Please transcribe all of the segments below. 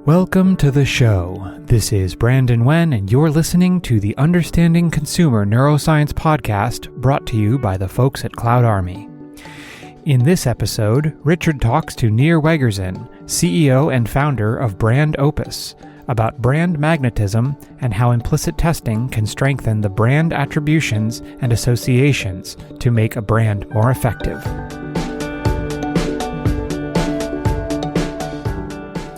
Welcome to the show. This is Brandon Wen, and you're listening to the Understanding Consumer Neuroscience podcast brought to you by the folks at Cloud Army. In this episode, Richard talks to Nir Wegzryn, CEO and founder of Brand Opus, about brand magnetism and how implicit testing can strengthen the brand attributions and associations to make a brand more effective.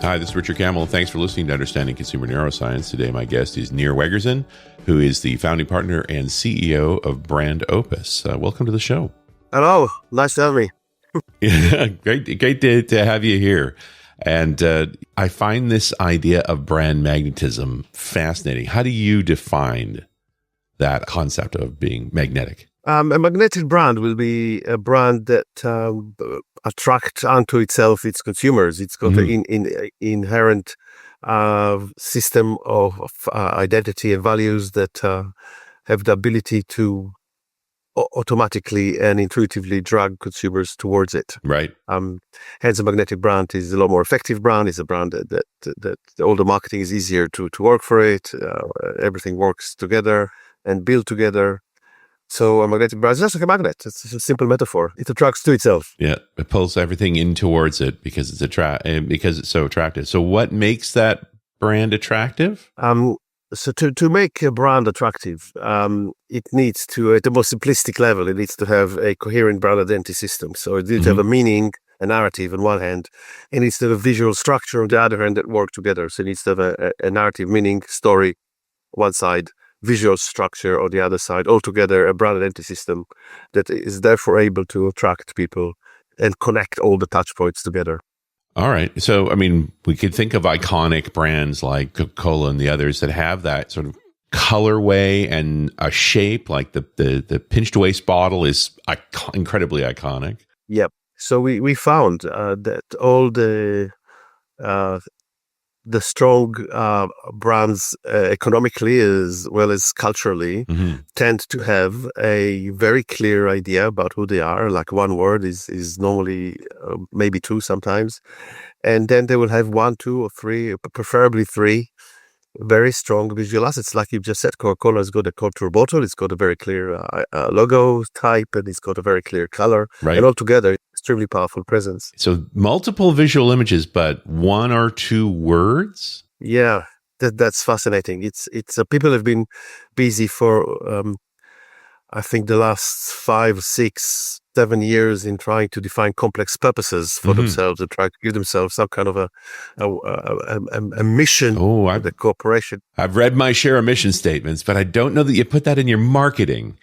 Hi, this is Richard Campbell. Thanks for listening to Understanding Consumer Neuroscience. Today, my guest is Nir Wegzryn, who is the founding partner and CEO of Brand Opus. Welcome to the show. Hello. Nice to have me. Yeah, great to have you here. And I find this idea of brand magnetism fascinating. How do you define that concept of being magnetic? A magnetic brand will be a brand that attracts unto itself its consumers. It's got an inherent system of identity and values that have the ability to automatically and intuitively drag consumers towards it. Right. Hence, a magnetic brand is a lot more effective brand. It's a brand that all the marketing is easier to work for it. Everything works together and build together. So a magnetic brand is just like a magnet. It's a simple metaphor. It attracts to itself. Yeah, it pulls everything in towards it because it's so attractive. So what makes that brand attractive? So to make a brand attractive, it needs to, at the most simplistic level, it needs to have a coherent brand identity system. So it needs to have a meaning, a narrative on one hand, and it needs to have a visual structure on the other hand that work together. So it needs to have a narrative, meaning, story, one side, visual structure on the other side, altogether a brand identity system that is therefore able to attract people and connect all the touch points together. All right. So, I mean, we could think of iconic brands like Coca-Cola and the others that have that sort of colorway and a shape, like the pinched waist bottle is incredibly iconic. Yep. So we found that all the strong brands economically as well as culturally tend to have a very clear idea about who they are. Like one word is normally maybe two sometimes. And then they will have one, two, or three, preferably three, very strong visual assets. Like you just said, Coca-Cola has got a contour bottle. It's got a very clear logo type, and it's got a very clear color. Right. And altogether, extremely powerful presence. So multiple visual images, but one or two words? Yeah, that's fascinating. It's people have been busy for, I think, the last 5, 6, 7 years in trying to define complex purposes for themselves and try to give themselves some kind of a mission. Oh, the corporation. I've read my share of mission statements, but I don't know that you put that in your marketing.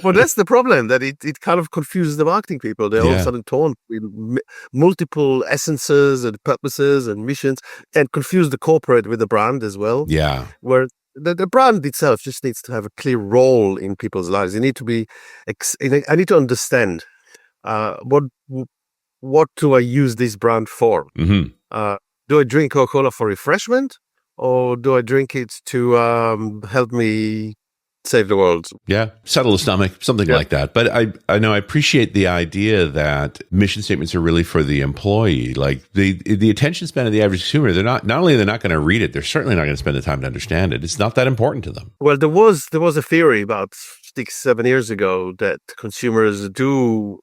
Well, that's the problem, that it kind of confuses the marketing people. They're all of a sudden torn with multiple essences and purposes and missions, and confuse the corporate with the brand as well. Yeah. Where the brand itself just needs to have a clear role in people's lives. You need to be, I need to understand what do I use this brand for? Do I drink Coca-Cola for refreshment, or do I drink it to help me save the world? Yeah, settle the stomach, something like that. But I know I appreciate the idea that mission statements are really for the employee. Like the attention span of the average consumer, not only they're not going to read it, they're certainly not going to spend the time to understand it. It's not that important to them. Well, there was a theory about 6-7 years ago that consumers do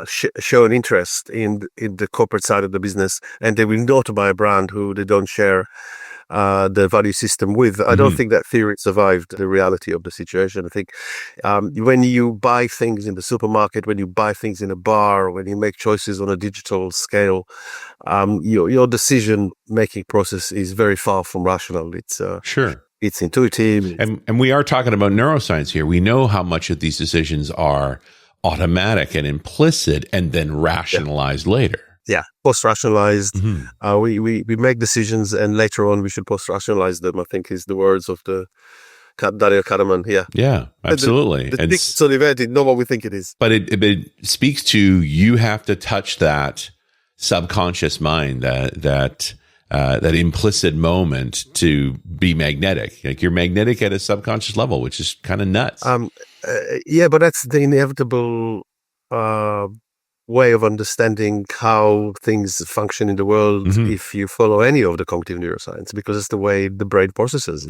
show an interest in the corporate side of the business, and they will not buy a brand who they don't share the value system with. I don't think that theory survived the reality of the situation. I think when you buy things in the supermarket, when you buy things in a bar, when you make choices on a digital scale, your decision-making process is very far from rational. It's sure. It's intuitive. And we are talking about neuroscience here. We know how much of these decisions are automatic and implicit and then rationalized later. Yeah, post-rationalized. We make decisions, and later on we should post-rationalize them, I think is the words of the Daniel Kahneman. Yeah, absolutely. It's an event, it's not what we think it is. But it speaks to, you have to touch that subconscious mind, that implicit moment to be magnetic. Like, you're magnetic at a subconscious level, which is kind of nuts. Yeah, but that's the inevitable way of understanding how things function in the world if you follow any of the cognitive neuroscience, because it's the way the brain processes.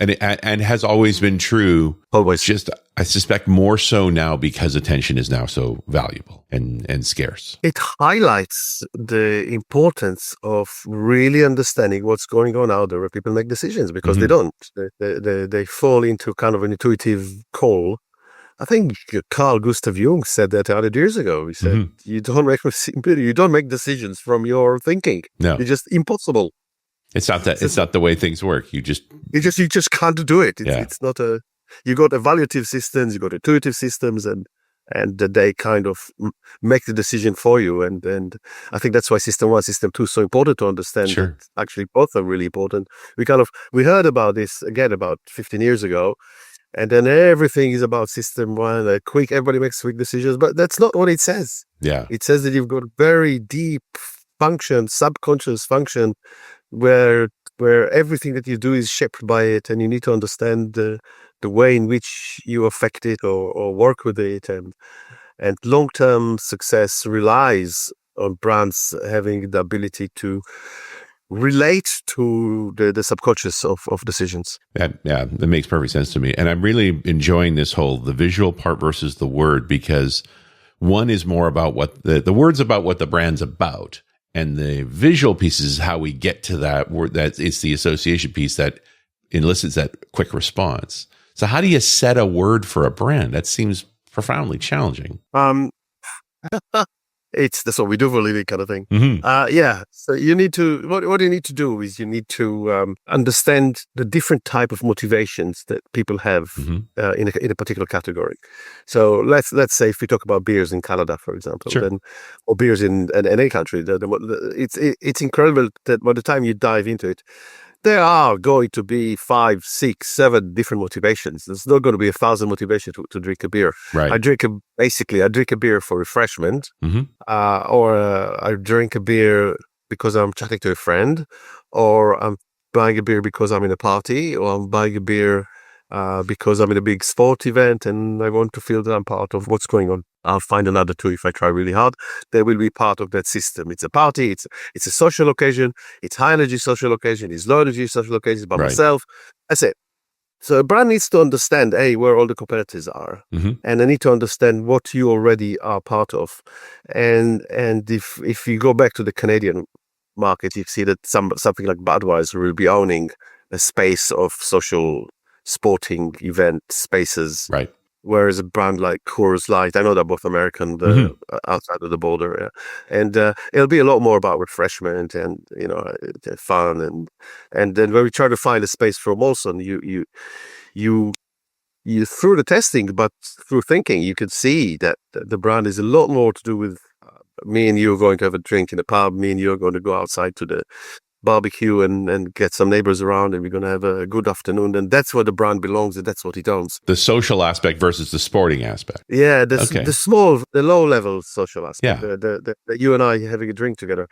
And has always been true. Always. Just, I suspect more so now because attention is now so valuable and scarce. It highlights the importance of really understanding what's going on out there where people make decisions, because they don't. They fall into kind of an intuitive call. I think Carl Gustav Jung said that 100 years ago. He said, you don't make decisions from your thinking. No. It's just impossible. It's not that. It's not the way things work. You just can't do it. It's not a. You got evaluative systems, you got intuitive systems, and they kind of make the decision for you. And I think that's why System 1, System 2 is so important to understand. Sure. Actually, both are really important. We heard about this again about 15 years ago. And then everything is about System 1, everybody makes quick decisions, but that's not what it says. Yeah. It says that you've got very deep function, subconscious function, where everything that you do is shaped by it, and you need to understand the way in which you affect it or work with it. And long-term success relies on brands having the ability to relate to the subconscious of decisions. That makes perfect sense to me. And I'm really enjoying the visual part versus the word, because one is more about what the word's about what the brand's about. And the visual piece is how we get to that word. That it's the association piece that elicits that quick response. So how do you set a word for a brand? That seems profoundly challenging. That's what we do for a living, kind of thing. So you need to, what you need to do is you need to understand the different type of motivations that people have in a particular category. So let's say if we talk about beers in Canada, for example, or beers in any country, it's incredible that by the time you dive into it, there are going to be 5, 6, 7 different motivations. There's not going to be 1,000 motivations to drink a beer. Right. I drink a beer for refreshment, or I drink a beer because I'm chatting to a friend, or I'm buying a beer because I'm in a party, or I'm buying a beer because I'm in a big sport event and I want to feel that I'm part of what's going on. I'll find another 2 if I try really hard. They will be part of that system. It's a party. It's a social occasion. It's high energy social occasion. It's low energy social occasion by myself. That's it. So a brand needs to understand where all the competitors are, and they need to understand what you already are part of. And if you go back to the Canadian market, you see that something like Budweiser will be owning a space of social sporting event spaces. Right. Whereas a brand like Coors Light, I know they're both American, outside of the border, and it'll be a lot more about refreshment and fun, and then when we try to find a space for Molson, you through the testing, but through thinking, you could see that the brand is a lot more to do with me and you are going to have a drink in a pub, me and you are going to go outside to the barbecue and get some neighbors around, and we're going to have a good afternoon, and that's where the brand belongs, and that's what it owns. The social aspect versus the sporting aspect. Yeah, the low level social aspect. Yeah. The you and I having a drink together,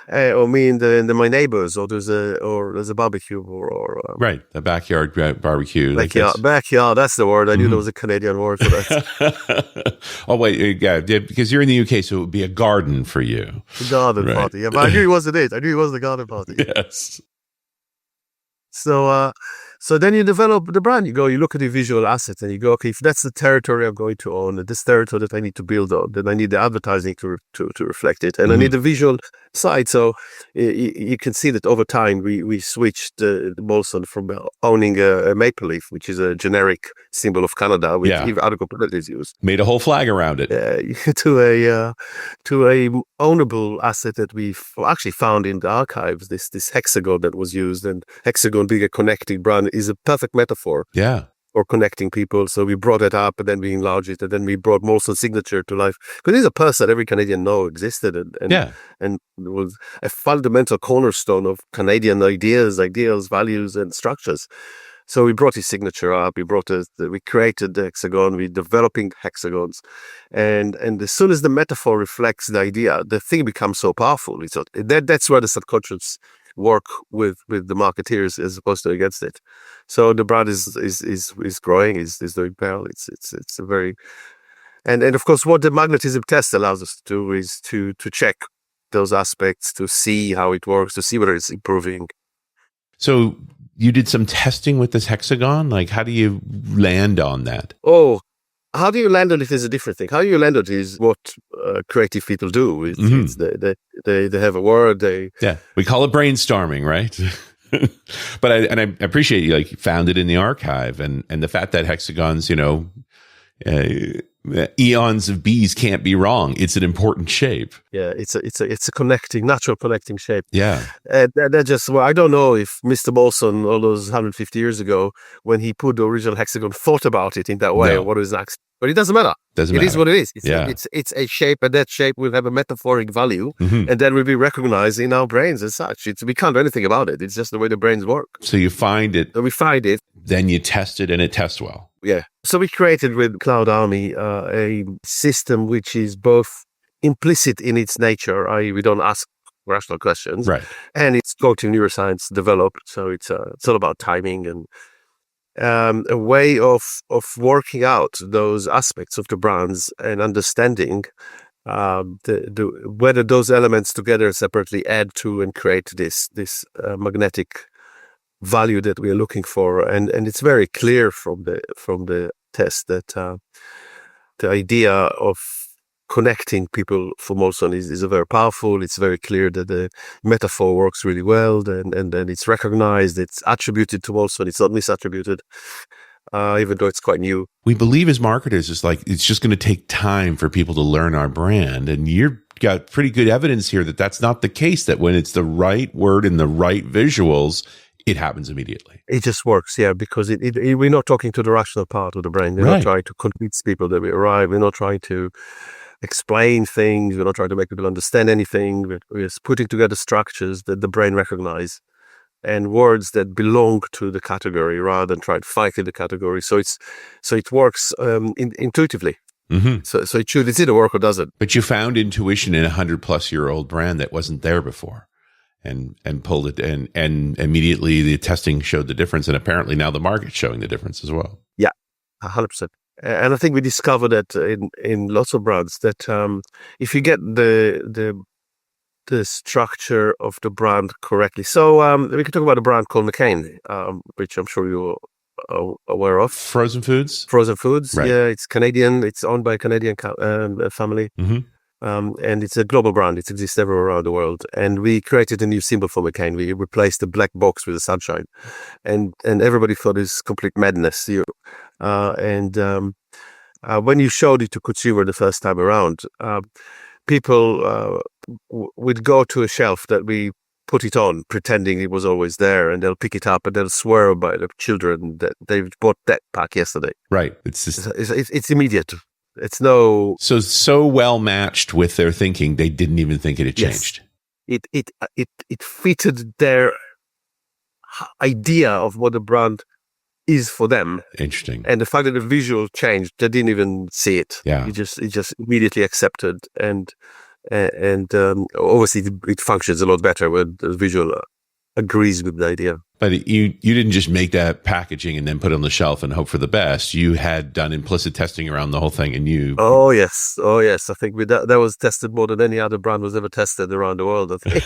or me and my neighbors, or there's a barbecue, or right, a backyard barbecue. Backyard. That's the word. I knew there was a Canadian word for that. Oh wait, yeah, because you're in the UK, so it would be a garden for you. Garden party. Yeah, but I knew it wasn't it. I knew it was the garden party. Yes. So then you develop the brand. You look at the visual assets, and you go, okay, if that's the territory I'm going to own, and this territory that I need to build on, then I need the advertising to reflect it, and I need the visual side. So you can see that over time we switched the Molson from owning a maple leaf, which is a generic symbol of Canada, which other competitors use, made a whole flag around it, to a ownable asset that we've actually found in the archives. This hexagon that was used, and hexagon being a connecting brand is a perfect metaphor for connecting people. So we brought it up, and then we enlarged it, and then we brought Molson's signature to life, because he's a person that every Canadian existed, and was a fundamental cornerstone of Canadian ideals, values, and structures. So we brought his signature up. We created the hexagon. We're developing hexagons, and as soon as the metaphor reflects the idea, the thing becomes so powerful. That's where the subconscious work with the marketeers as opposed to against it. So the brand is growing, is doing well. It's a very And of course, what the magnetism test allows us to do is to check those aspects, to see how it works, to see whether it's improving. So you did some testing with this hexagon? Like, how do you land on that? Oh, how do you land on it is a different thing. How you land on it is what creative people do. It's they have a word. We call it brainstorming, right? But I appreciate you found it in the archive, and the fact that hexagons, eons of bees can't be wrong. It's an important shape. Yeah, it's a natural connecting shape. Yeah, that just I don't know if Mr. Molson all those 150 years ago, when he put the original hexagon, thought about it in that way. Or what is next? But it doesn't matter. It is what it is. It's a shape, and that shape will have a metaphoric value, and then will be recognized in our brains as such. We can't do anything about it. It's just the way the brains work. So you find it. So we find it. Then you test it, and it tests well. Yeah. So we created with Cloud Army a system which is both implicit in its nature, i.e. we don't ask rational questions, right? And it's cognitive neuroscience developed. So it's all about timing and a way of working out those aspects of the brands and understanding whether those elements together separately add to and create this magnetic value that we are looking for, and it's very clear from the test that the idea of connecting people for Molson is very powerful. It's very clear that the metaphor works really well, and then it's recognized, it's attributed to Molson, it's not misattributed, even though it's quite new. We believe as marketers, it's just going to take time for people to learn our brand, and you've got pretty good evidence here that that's not the case, that when it's the right word and the right visuals, it happens immediately. It just works, yeah, because we're not talking to the rational part of the brain. We're not trying to convince people that we arrive. We're not trying to explain things. We're not trying to make people understand anything. We're just putting together structures that the brain recognizes and words that belong to the category rather than try to fight in the category. So it works intuitively. Mm-hmm. So it's either work or doesn't. But you found intuition in a 100-plus-year-old brand that wasn't there before. And pulled it, and immediately the testing showed the difference, and apparently now the market's showing the difference as well. Yeah, 100%. And I think we discovered that in lots of brands that if you get the structure of the brand correctly. So we can talk about a brand called McCain, which I'm sure you're aware of. Frozen foods, right. Yeah, it's Canadian. It's owned by a Canadian family. Mm-hmm. And it's a global brand. It exists everywhere around the world. And we created a new symbol for McCain. We replaced the black box with the sunshine. And everybody thought it was complete madness. When you showed it to consumer the first time around, people would go to a shelf that we put it on, pretending it was always there, and they'll pick it up and they'll swear by the children that they've bought that pack yesterday. Right. It's immediate. It's no so well matched with their thinking, they didn't even think it had changed. It fitted their idea of what the brand is for them. Interesting. And the fact that the visual changed, they didn't even see it. Yeah. It just immediately accepted, and obviously it functions a lot better when the visual agrees with the idea. But you didn't just make that packaging and then put it on the shelf and hope for the best. You had done implicit testing around the whole thing, and you... Oh yes. I think that was tested more than any other brand was ever tested around the world, I think.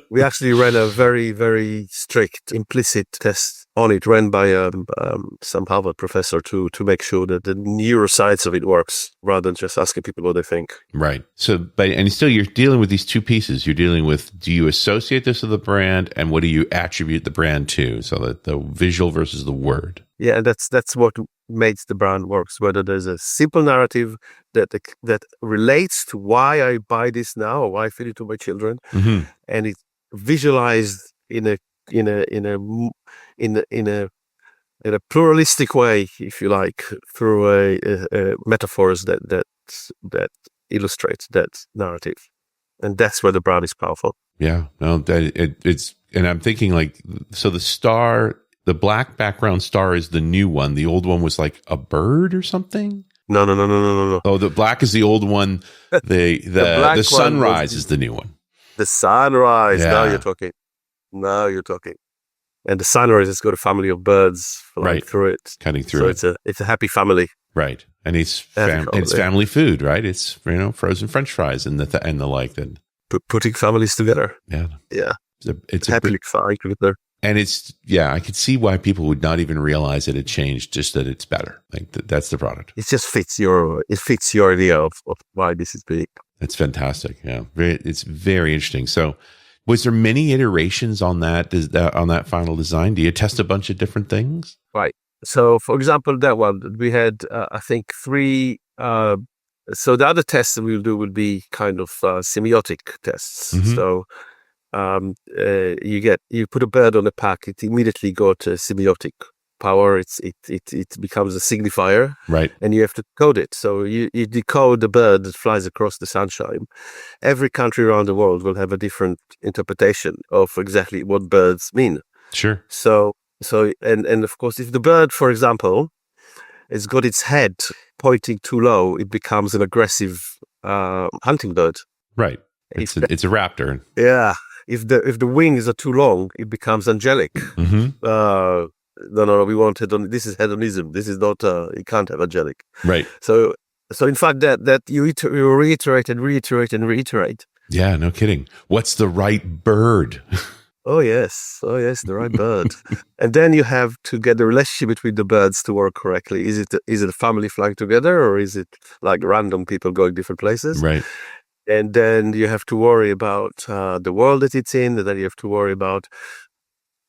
We actually ran a very, very strict implicit test on it, ran by some Harvard professor to make sure that the neuroscience of it works, rather than just asking people what they think. Right. So, and still you're dealing with these two pieces. You're dealing with, do you associate this with the brand, and what do you attribute the brand to? So that the visual versus the word. Yeah, that's what makes the brand works. Whether there's a simple narrative that relates to why I buy this now, or why I feed it to my children, mm-hmm. and it's visualized in a pluralistic way, if you like, through metaphors that illustrates that narrative, and that's where the brand is powerful. Yeah, no, it's, and I'm thinking so the black background star is the new one. The old one was like a bird or something. No. Oh, the black is the old one. The sunrise is the new one. The sunrise. Yeah. Now you're talking. And the sunrise has got a family of birds flying through it. Cutting through it. So it's a happy family. Right. And it's Ethical, family food, right? It's, frozen French fries and the like. Then putting families together. yeah, Yeah. it's Happily fine together. and I could see why people would not even realize it had changed, just that it's better. Like that's the product. It just fits your idea of why this is big. It's fantastic. Yeah. It's very interesting. So was there many iterations on that final design? Do you test a bunch of different things? Right. So, for example, that one, we had, I think, 3. So the other tests that we'll do will be kind of semiotic tests. Mhm. So you put a bird on a pack, it immediately got a semiotic power. It becomes a signifier, Right. and you have to code it. So you decode the bird that flies across the sunshine. Every country around the world will have a different interpretation of exactly what birds mean. Sure. So and of course, if the bird, for example, has got its head pointing too low, it becomes an aggressive hunting bird. Right. It's a raptor. Yeah. If the wings are too long, it becomes angelic. Mm-hmm. No, we want this is hedonism. This is not. You can't have angelic. Right. So in fact, that you reiterate and reiterate and reiterate. Yeah. No kidding. What's the right bird? Oh yes, the right bird. And then you have to get the relationship between the birds to work correctly. Is it a family flying together, or is it like random people going different places? Right. And then you have to worry about the world that it's in, and then you have to worry about.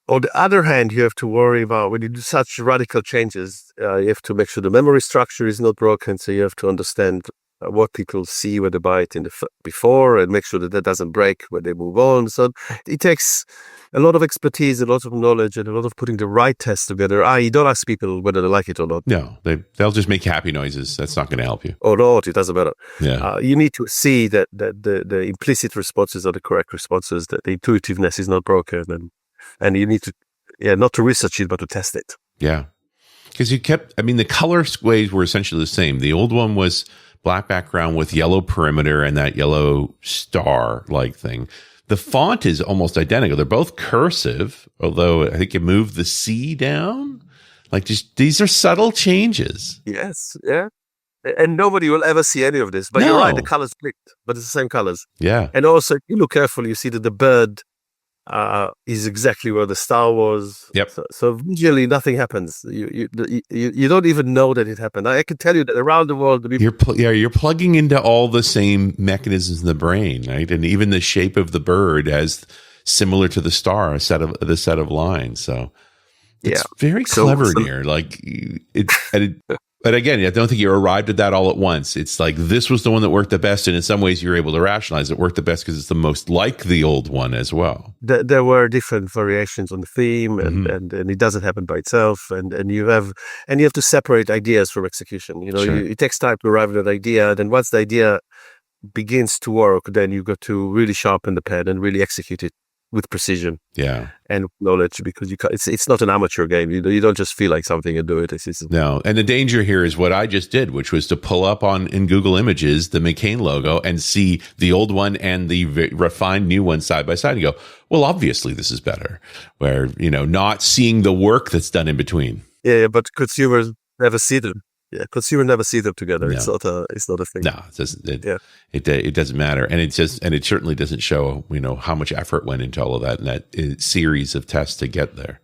On the other hand, you have to worry about when you do such radical changes, you have to make sure the memory structure is not broken. So you have to understand what people see when they buy it before, and make sure that doesn't break when they move on. So it takes a lot of expertise, a lot of knowledge, and a lot of putting the right tests together. You don't ask people whether they like it or not. No, they'll just make happy noises. That's not going to help you. Or not, it doesn't matter. Yeah. You need to see that the implicit responses are the correct responses, that the intuitiveness is not broken, and you need to, not to research it, but to test it. Yeah. Because the color ways were essentially the same. The old one was black background with yellow perimeter and that yellow star-like thing. The font is almost identical. They're both cursive, although I think you moved the C down. Like, just these are subtle changes. Yes, yeah. And nobody will ever see any of this. But You're right, the colors clicked, but it's the same colors. Yeah. And also, if you look carefully, you see that the bird is exactly where the star was. Yep. So visually, nothing happens. You don't even know that it happened. I can tell you that around the world, you're plugging into all the same mechanisms in the brain, right? And even the shape of the bird as similar to the star, a set of lines. So it's very clever, Nir. Like but again, I don't think you arrived at that all at once. It's like this was the one that worked the best, and in some ways, you're able to rationalize it worked the best because it's the most like the old one as well. There were different variations on the theme, and it doesn't happen by itself. And you have to separate ideas from execution. Sure. It takes time to arrive at an idea. Then once the idea begins to work, then you got to really sharpen the pen and really execute it with precision. Yeah. And knowledge, because it's not an amateur game. You don't just feel like something and do it. No. And the danger here is what I just did, which was to pull up in Google Images the McCain logo and see the old one and the refined new one side by side and go, well, obviously this is better. Where, not seeing the work that's done in between. Yeah, but consumers never see them. Yeah, consumers never see them together. No. It's not a thing. No, it doesn't matter, and it certainly doesn't show how much effort went into all of that and that series of tests to get there.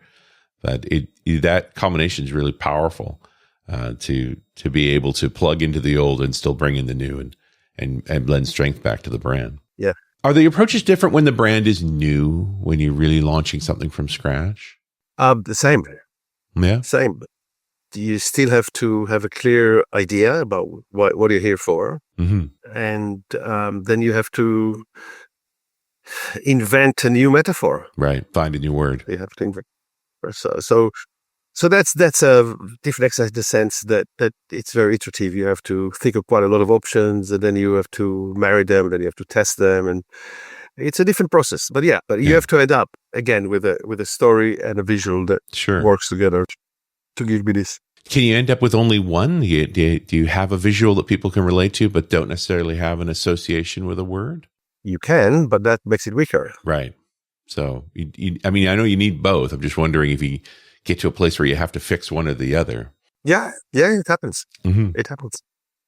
But that combination is really powerful to be able to plug into the old and still bring in the new and blend strength back to the brand. Yeah. Are the approaches different when the brand is new, when you're really launching something from scratch? The same. Yeah. Same. You still have to have a clear idea about what you're here for. Mm-hmm. And then you have to invent a new metaphor. Right. Find a new word. You have to invent. So that's a different exercise in the sense that it's very iterative. You have to think of quite a lot of options, and then you have to marry them, and then you have to test them, and it's a different process. But you have to end up again with a story and a visual that works together to give me this. Can you end up with only one? Do you have a visual that people can relate to, but don't necessarily have an association with a word? You can, but that makes it weaker. Right. So, I know you need both. I'm just wondering if you get to a place where you have to fix one or the other. Yeah, it happens. It happens.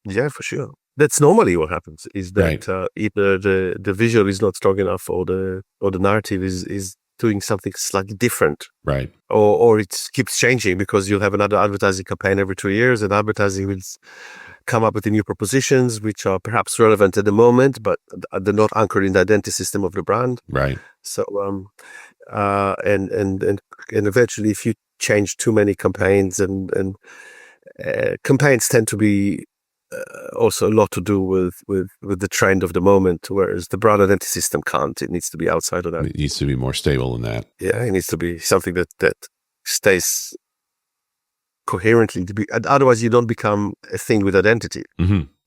Yeah, for sure. That's normally what happens. Is that either the visual is not strong enough, or the narrative is doing something slightly different, Right. Or it keeps changing, because you'll have another advertising campaign every 2 years, and advertising will come up with the new propositions, which are perhaps relevant at the moment, but they're not anchored in the identity system of the brand. Right. So, and eventually, if you change too many campaigns, and campaigns tend to be also a lot to do with the trend of the moment, whereas the brand identity system can't. It needs to be outside of that. It needs to be more stable than that. Yeah, it needs to be something that stays coherently. Otherwise, you don't become a thing with identity.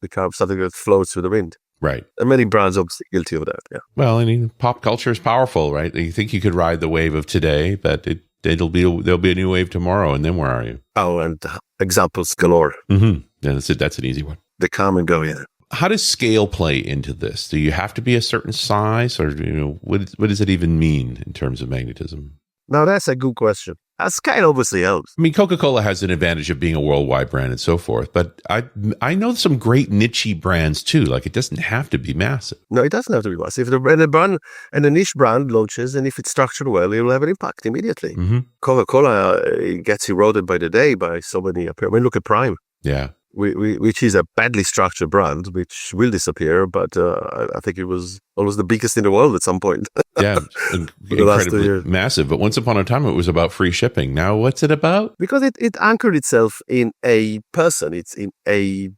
Become something that floats with the wind. Right. And many brands are obviously guilty of that. Yeah. Well, I mean, pop culture is powerful, right? You think you could ride the wave of today, but there'll be a new wave tomorrow, and then where are you? Oh, and examples galore. Yeah, that's an easy one. They come and go. Yeah. How does scale play into this? Do you have to be a certain size, or what does it even mean in terms of magnetism? Now, that's a good question. Scale obviously helps. I mean, Coca-Cola has an advantage of being a worldwide brand and so forth, but I know some great niche brands too. Like, it doesn't have to be massive. No, it doesn't have to be massive. And a niche brand launches, and if it's structured well, it will have an impact immediately. Coca-Cola gets eroded by the day by so many. I mean, look at Prime. Yeah. Which is a badly structured brand, which will disappear, but I think it was almost the biggest in the world at some point. Yeah, incredibly massive. But once upon a time, it was about free shipping. Now, what's it about? Because it anchored itself in a person. It's in a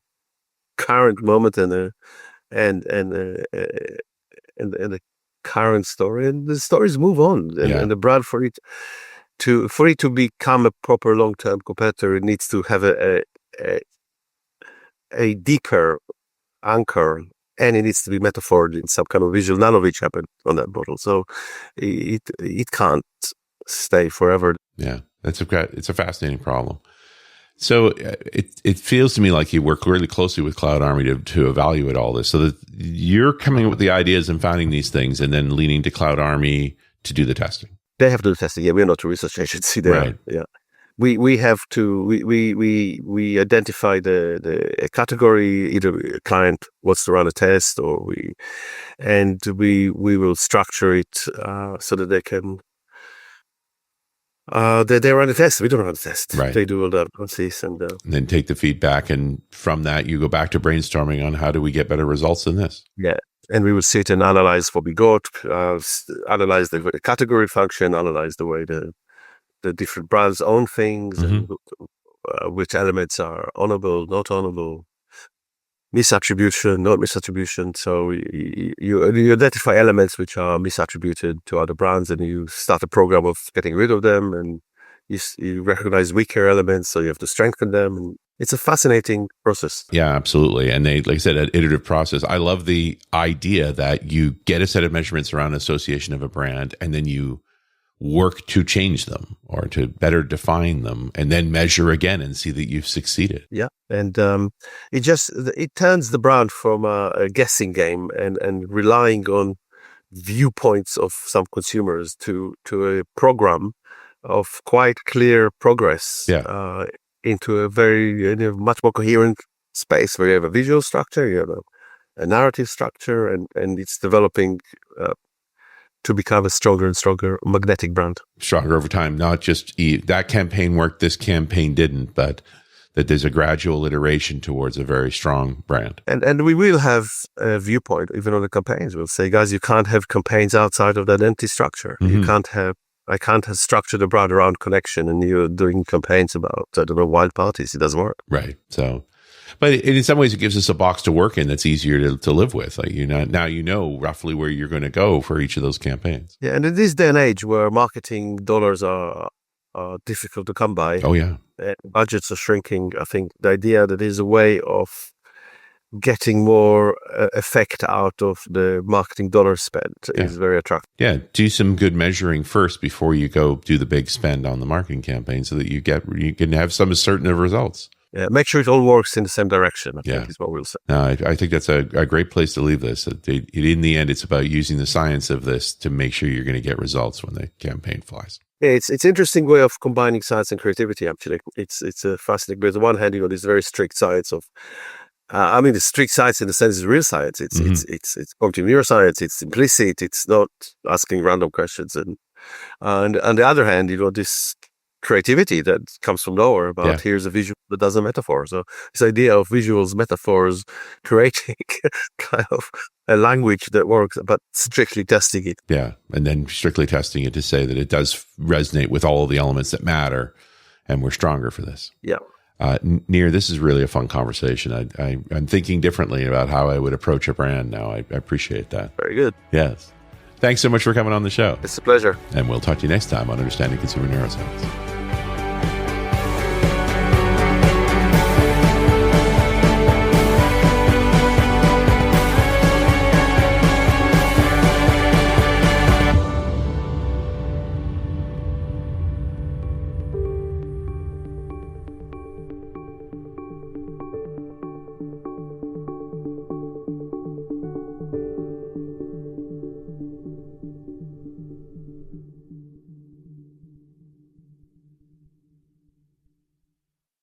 current moment and a current story, and the stories move on. And the brand, for it to become a proper long-term competitor, it needs to have a deeper anchor, and it needs to be metaphored in some kind of visual, none of which happened on that bottle. So it can't stay forever. Yeah, it's a fascinating problem. So it feels to me like you work really closely with Cloud Army to evaluate all this, so that you're coming up with the ideas and finding these things, and then leaning to Cloud Army to do the testing. They have to do the testing. Yeah, we're not a research agency there. Right. Yeah. We have to we identify the category, either a client wants to run a test, or we will structure it so that they can they run a test. We don't run a test. Right. They do all that process, and then take the feedback, and from that you go back to brainstorming on how do we get better results than this. Yeah. And we will sit and analyze what we got, analyze the category function, analyze the way the different brands own things, and which elements are honorable, not honorable, misattribution, not misattribution. So you identify elements which are misattributed to other brands, and you start a program of getting rid of them, and you recognize weaker elements, so you have to strengthen them. And it's a fascinating process. Yeah, absolutely. And they, like I said, an iterative process. I love the idea that you get a set of measurements around association of a brand, and then you work to change them or to better define them, and then measure again and see that you've succeeded. Yeah. And it turns the brand from a guessing game and relying on viewpoints of some consumers to a program of quite clear progress into a much more coherent space, where you have a visual structure, you have a narrative structure, and it's developing to become a stronger and stronger magnetic brand. Stronger over time, not just that campaign worked, this campaign didn't, but that there's a gradual iteration towards a very strong brand. And we will have a viewpoint, even on the campaigns. We'll say, guys, you can't have campaigns outside of the identity structure. You can't have, I can't have structured a brand around connection, and you're doing campaigns about, I don't know, wild parties. It doesn't work. Right. So, but in some ways, it gives us a box to work in that's easier to live with. Like, now you know roughly where you're going to go for each of those campaigns. Yeah, and in this day and age where marketing dollars are difficult to come by, budgets are shrinking. I think the idea that there's a way of getting more effect out of the marketing dollar spent is very attractive. Yeah, do some good measuring first before you go do the big spend on the marketing campaign, so that you can have some certain of results. Yeah, make sure it all works in the same direction, I think is what we'll say. No, I think that's a great place to leave this. In the end, it's about using the science of this to make sure you're going to get results when the campaign flies. Yeah, it's interesting way of combining science and creativity. Actually, it's a fascinating. But on the one hand, this very strict science of, the strict science in the sense is real science. It's cognitive neuroscience. It's implicit. It's not asking random questions. And on the other hand, this creativity that comes from nowhere about here's a visual that does a metaphor. So this idea of visuals, metaphors, creating kind of a language that works, but strictly testing it. Yeah. And then strictly testing it to say that it does resonate with all of the elements that matter. And we're stronger for this. Yeah. Nir, this is really a fun conversation. I'm thinking differently about how I would approach a brand now. I appreciate that. Very good. Yes. Thanks so much for coming on the show. It's a pleasure. And we'll talk to you next time on Understanding Consumer Neuroscience.